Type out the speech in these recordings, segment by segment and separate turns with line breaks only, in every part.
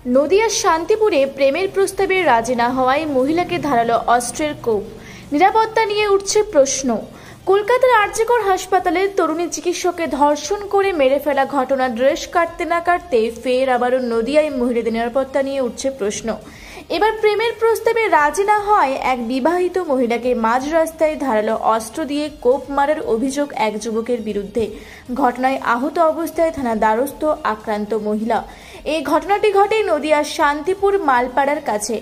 নদিয়ার শান্তিপুরে প্রেমের প্রস্তাবে রাজি না হওয়ায় মহিলাকে ধারালো অস্ত্রের কোপ। নিরাপত্তা নিয়ে উঠছে প্রশ্ন। কলকাতার আরজিকর হাসপাতালে তরুণী চিকিৎসককে ধর্ষণ করে মেরে ফেলা ঘটনা ড্রেস কাটতে না কাটতে ফের আবারও নদিয়ায় মহিলাদের নিরাপত্তা নিয়ে উঠছে প্রশ্ন। এবার প্রেমের প্রস্তাবে রাজি না হয় এক বিবাহিত মহিলাকে মাঝ রাস্তায় ধারালো অস্ত্র দিয়ে কোপ মারার অভিযোগ এক যুবকের বিরুদ্ধে। ঘটনায় আহত অবস্থায় থানা দ্বারস্থ আক্রান্ত মহিলা। এই ঘটনাটি ঘটে নদিয়ার শান্তিপুর মালপাড়ার কাছে।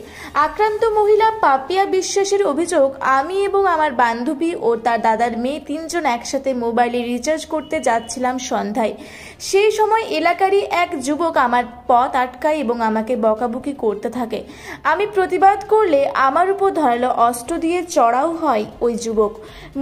আক্রান্ত মহিলা পাপিয়া বিশ্বাসের অভিযোগ, আমি এবং আমার বান্ধবী ও তার দাদার মেয়ে তিনজন একসাথে মোবাইলে রিচার্জ করতে যাচ্ছিলাম সন্ধ্যায়। সেই সময় এলাকারই এক যুবক আমার পথ আটকায় এবং আমাকে বকাবকি করতে থাকে। আমি প্রতিবাদ করলে আমার উপর ধারালো অস্ত্র দিয়ে চড়াও হয় ওই যুবক।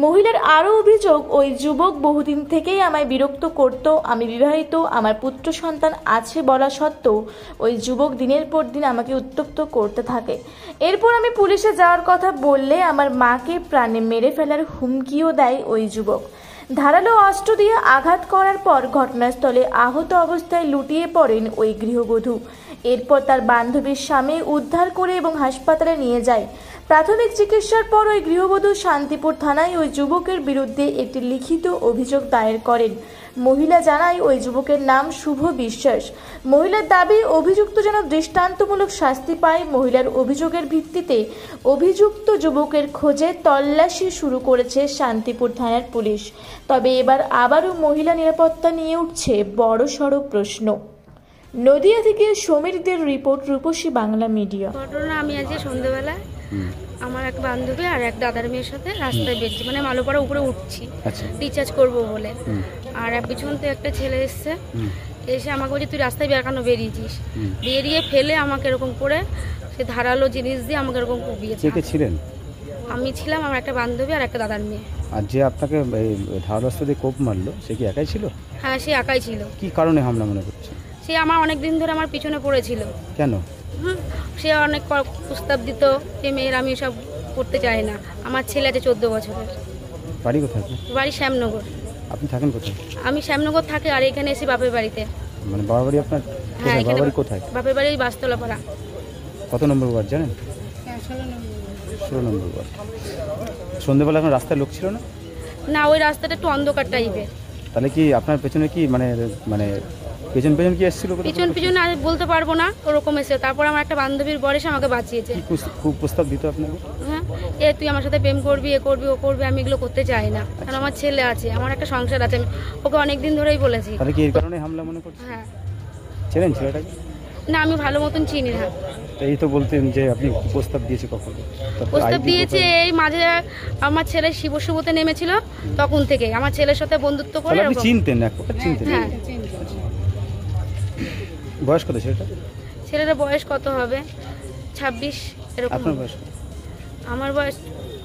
মহিলার আরও অভিযোগ, ওই যুবক বহুদিন থেকেই আমায় বিরক্ত করত। আমি বিবাহিত, আমার পুত্র সন্তান আছে বলা সত্ত্বেও ওই যুবক দিনের পর দিন আমাকে উত্ত্যক্ত করতে থাকে। এরপর আমি পুলিশে যাওয়ার কথা বললে আমার মাকে প্রাণে মেরে ফেলার হুমকিও দেয় ওই যুবক। ধারালো অস্ত্র দিয়ে আঘাত করার পর ঘটনাস্থলে আহত অবস্থায় লুটিয়ে পড়েন ওই গৃহবধূ। এরপর তার বান্ধবীর স্বামী উদ্ধার করে এবং হাসপাতালে নিয়ে যায়। প্রাথমিক চিকিৎসার পর ওই গৃহবধূ শান্তিপুর থানায় ওই যুবকের বিরুদ্ধে একটি লিখিত অভিযোগ দায়ের করেন। মহিলা জানায় ওই যুবকের নাম শুভ বিশ্বাস। মহিলার দাবি, অভিযুক্ত যেন দৃষ্টান্তমূলক শাস্তি পায়। মহিলার অভিযোগের ভিত্তিতে অভিযুক্ত যুবকের খোঁজে তল্লাশি শুরু করেছে শান্তিপুর থানার পুলিশ। তবে এবার আবারও মহিলা নিরাপত্তা নিয়ে উঠছে বড়সড় প্রশ্ন। নদিয়া থেকে সমীরদের রিপোর্ট, রূপসী বাংলা মিডিয়া।
ঘটনা, আমি আজকে সন্ধ্যাবেলায় আমার এক বান্ধবী আর এক দাদার মেয়ের সাথে রাস্তায় বেরছি, মানে মালোপাড়া উপরে উঠছি রিচার্জ করবো বলে। আর পিছন থেকে একটা ছেলে এসছে, এসে আমাকে বলছে তুই রাস্তায় কেন বেরিয়েছিস। বেরিয়ে ফেলে আমাকে এরকম করে সে ধারালো জিনিস দিয়ে আমাকে এরকম কুপিয়েছে। কে ছিলেন? আমি ছিলাম, আমার একটা বান্ধবী আর একটা দাদার মেয়ে।
আর যে আপনাকে ধারালো অস্ত্র দিয়ে কোপ মারলো সে কি একাই ছিল?
হ্যাঁ, সে একাই ছিল।
কি কারণে হামলা মনে করছে?
সে আমার অনেক দিন ধরে আমার পিছনে পড়েছিল।
কেন?
সে অনেক প্রস্তাব দিত যে মেয়ের আমি সব করতে চাই না। আমার ছেলে আছে 14 বছরের।
বাড়ি কোথায়?
বাড়ি শ্যামনগর।
আপনি থাকেন কোথায়?
আমি শ্যামনগর থাকি, আর এখানে এসে বাপের বাড়িতে।
মানে বাবার বাড়ি আপনার?
হ্যাঁ,
বাবার বাড়ি কোথায়?
বাপের বাড়ি বাসতলা পাড়া।
কত নম্বর ওয়ার্ড জানেন? 16 নম্বর ওয়ার্ড। সন্ধ্যাবেলা এখন রাস্তায় লোক ছিল না?
না, ওই রাস্তাটা একটু অন্ধকার টাইপের।
তাহলে কি আপনার পেছনে কি মানে পেছন কি এসেছিল?
পিছন আর বলতে পারবো না, ওরকম এসে। তারপর আমার একটা বান্ধবীর বর এসে আমাকে বাঁচিয়েছে।
খুব প্রস্তাব দিত আপনাকে?
হ্যাঁ, তুই আমার সাথে প্রেম করবি, এ করবি, ও করবি। আমি এগুলো করতে চাই না, কারণ আমার ছেলে আছে, আমার একটা সংসার আছে। আমি ওকে অনেকদিন ধরেই বলেছি।
তাহলে কি এর কারণে হামলা মনে করছেন?
হ্যাঁ।
চেনেন ছেলেটাকে?
না, আমি ভালো মতন চিনি না।
এই তো বলতেন যে আপনি প্রস্তাব দিয়েছে কখন?
প্রস্তাব দিয়েছে এই মাঝে আমার ছেলে শিবতে নেমেছিল, তখন থেকে আমার ছেলের সাথে বন্ধুত্ব করে।
আপনি চিনতেন না? চিনতেন?
হ্যাঁ।
বয়স কত ছেলেটা?
ছেলেটার বয়স কত হবে? 26 এরকম।
আপনার বয়স?
আমার বয়স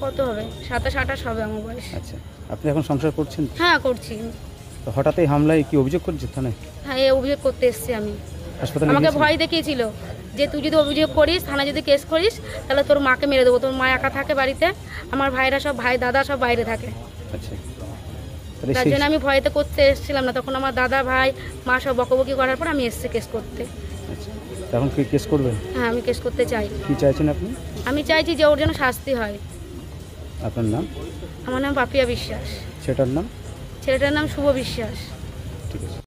কত হবে? 27-28 হবে আমার বয়স।
আচ্ছা, আপনি এখন সংসার করছেন?
হ্যাঁ, করছি।
তো হঠাৎ এই হামলায় কি অভিযোগ করছেন থানায়?
হ্যাঁ, এই অভিযোগ করতে এসেছি আমি।
হাসপাতালে
আমাকে ভয় দেখিয়েছিল যে তুই যদি অভিযোগ করিস, থানায় যদি কেস করিস, তাহলে তোর মাকে মেরে দেবো। তোর মা একা থাকে বাড়িতে, আমার ভাইরা সব, ভাই দাদা সব বাইরে থাকে।
আচ্ছা,
তার জন্য আমি ভয়তে করতে এসেছিলাম না। তখন আমার দাদা, ভাই, মা সব বকাবকি করার পর আমি এসেছি কেস করতে।
আচ্ছা, এখন কি কেস করবেন?
হ্যাঁ, আমি কেস করতে চাই।
কি চাইছেন আপনি?
আমি চাইছি যে ওর জন্য শাস্তি হয়।
আপনার নাম?
আমার নাম পাপিয়া বিশ্বাস।
ছেলেটার নাম?
ছেলেটার নাম শুভ বিশ্বাস।
ঠিক আছে।